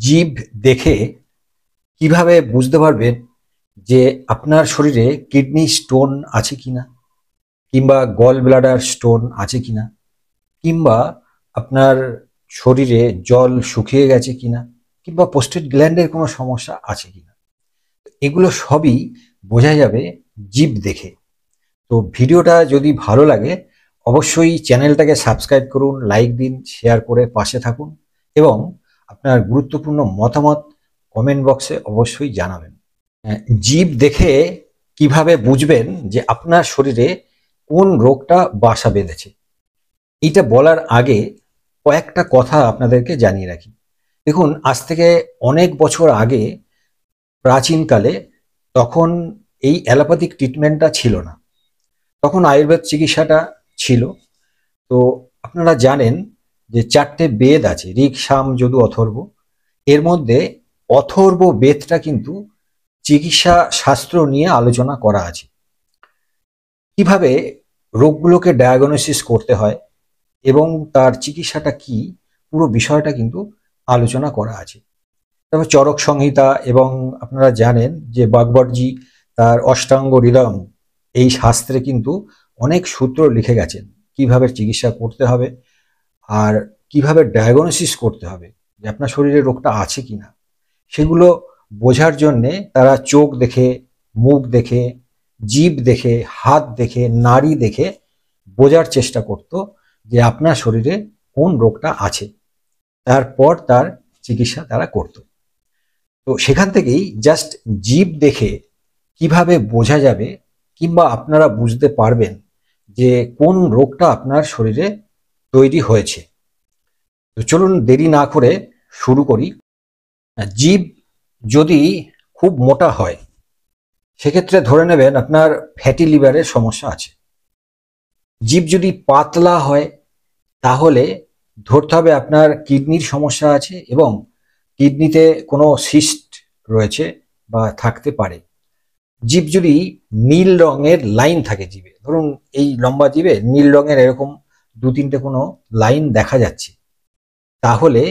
জিভ দেখে কিভাবে বুঝতে পারবেন যে আপনার শরীরে কিডনি স্টোন আছে কিনা, কিংবা গল ব্লাডার স্টোন আছে কিনা, কিংবা আপনার শরীরে জল শুকিয়ে গেছে কিনা, কিংবা প্রোস্টেট গ্ল্যান্ডের কোনো সমস্যা আছে কিনা। এগুলো সবই বোঝা যাবে জিভ দেখে। তো ভিডিওটা যদি ভালো লাগে অবশ্যই চ্যানেলটাকে সাবস্ক্রাইব করুন, লাইক দিন, শেয়ার করে পাশে থাকুন এবং আপনার গুরুত্বপূর্ণ মতামত কমেন্ট বক্সে অবশ্যই জানাবেন। জিভ দেখে কিভাবে বুঝবেন যে আপনার শরীরে কোন রোগটা বাসা বেঁধেছে, এইটা বলার আগে কয়েকটা কথা আপনাদেরকে জানিয়ে রাখি। দেখুন, আজ থেকে অনেক বছর আগে, প্রাচীনকালে, তখন এই অ্যালোপ্যাথিক ট্রিটমেন্টটা ছিল না, তখন আয়ুর্বেদ চিকিৎসাটা ছিল। তো আপনারা জানেন যে 4টে বেদ আছে, ঋক, সাম, যজু, অথর্ব। এর মধ্যে অথর্ব বেদটা কিন্তু চিকিৎসা শাস্ত্র নিয়ে আলোচনা করা আছে, কিভাবে রোগগুলোকে ডায়াগনোসিস করতে হয় এবং তার চিকিৎসাটা কি, পুরো বিষয়টা কিন্তু আলোচনা করা আছে। তারপর চরক সংহিতা, এবং আপনারা জানেন যে বাগবটজি তার অষ্টাঙ্গ হৃদয়ম এই শাস্ত্রে কিন্তু অনেক সূত্র লিখে গেছেন কিভাবে চিকিৎসা করতে হবে আর কিভাবে ডায়াগনোসিস করতে হবে যে আপনার শরীরে রোগটা আছে কিনা। সেগুলো বোঝার জন্যে তারা চোখ দেখে, মুখ দেখে, জিভ দেখে, হাত দেখে, নাড়ি দেখে বোঝার চেষ্টা করত যে আপনার শরীরে কোন রোগটা আছে, তারপর তার চিকিৎসা তারা করত। তো সেখান থেকেই জাস্ট জিভ দেখে কিভাবে বোঝা যাবে কিংবা আপনারা বুঝতে পারবেন যে কোন রোগটা আপনার শরীরে তৈরি হয়েছে। তো চলুন দেরি না করে শুরু করি। জিভ যদি খুব মোটা হয় সেক্ষেত্রে ধরে নেবেন আপনার ফ্যাটি লিভারের সমস্যা আছে। জিভ যদি পাতলা হয় তাহলে ধরতে হবে আপনার কিডনির সমস্যা আছে এবং কিডনিতে কোনো সিস্ট রয়েছে বা থাকতে পারে। জিভ যদি নীল রঙের লাইন থাকে জিভে, ধরুন এই লম্বা জিভে নীল রঙের এরকম 2-3টে কোনো লাইন দেখা যাচ্ছে, তাহলে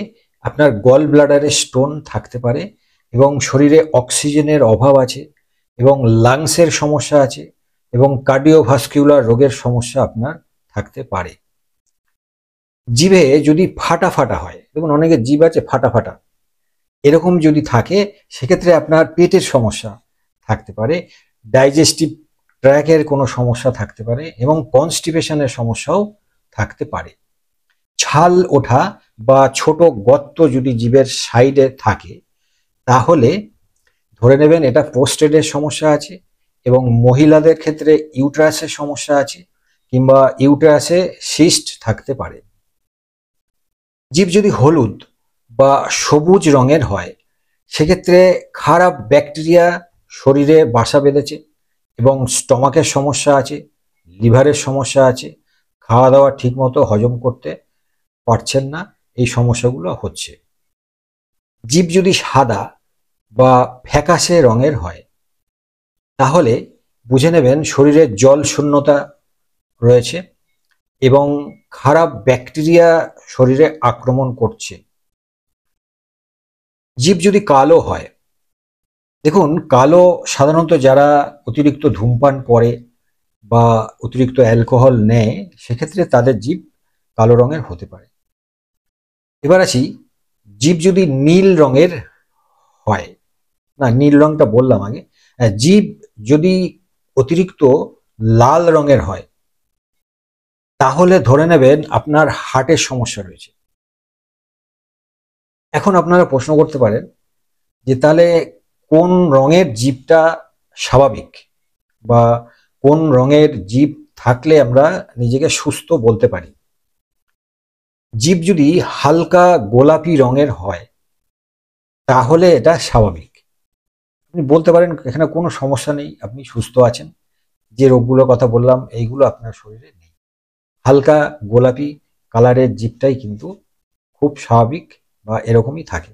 আপনার গল ব্লাডারে স্টোন থাকতে পারে এবং শরীরে অক্সিজেনের অভাব আছে এবং লাংসের সমস্যা আছে এবং কার্ডিওভাস্কুলার রোগের সমস্যা আপনার থাকতে পারে। জিভে যদি ফাটা ফাটা হয়, দেখুন অনেকের জিভ আছে ফাটা ফাটা, এরকম যদি থাকে সেক্ষেত্রে আপনার পেটের সমস্যা থাকতে পারে, ডাইজেস্টিভ ট্র্যাকের কোনো সমস্যা থাকতে পারে এবং কনস্টিপেশনের সমস্যাও থাকতে পারে। ছাল ওঠা বা ছোট গর্ত যদি জিভের সাইডে থাকে তাহলে ধরে নেবেন এটা প্রোস্টেটের সমস্যা আছে এবং মহিলাদের ক্ষেত্রে ইউট্রাসের সমস্যা আছে কিংবা ইউট্রাসে সিস্ট থাকতে পারে। জিভ যদি হলুদ বা সবুজ রঙের হয় সেক্ষেত্রে খারাপ ব্যাকটেরিয়া শরীরে বাসা বেঁধেছে এবং স্টমাকের সমস্যা আছে, লিভারের সমস্যা আছে, খাওয়া দাওয়া ঠিকমতো হজম করতে পারছেন না, এই সমস্যাগুলো হচ্ছে। জিভ যদি সাদা বা ফ্যাকাশে রঙের হয় তাহলে বুঝে নেবেন শরীরে জল শূন্যতা রয়েছে এবং খারাপ ব্যাকটেরিয়া শরীরে আক্রমণ করছে। জিভ যদি কালো হয়, দেখুন কালো সাধারণত যারা অতিরিক্ত ধূমপান করে বা অতিরিক্ত অ্যালকোহল নেয় সেক্ষেত্রে তাদের জিভ কালো রঙের হতে পারে। এবার আসি, জিভ যদি নীল রঙের হয়, না নীল রঙটা বললাম আগে, জিভ যদি অতিরিক্ত লাল রঙের হয় তাহলে ধরে নেবেন আপনার হার্টের সমস্যা রয়েছে। এখন আপনারা প্রশ্ন করতে পারেন যে তাহলে কোন রঙের জিভটা স্বাভাবিক বা কোন রঙের জিভ থাকলে আমরা নিজেকে সুস্থ বলতে পারি। জিভ যদি হালকা গোলাপি রঙের হয় তাহলে এটা স্বাভাবিক, আপনি বলতে পারেন এখানে কোনো সমস্যা নেই, আপনি সুস্থ আছেন, যে রোগগুলোর কথা বললাম এইগুলো আপনার শরীরে নেই। হালকা গোলাপি কালারের জিভটাই কিন্তু খুব স্বাভাবিক বা এরকমই থাকে।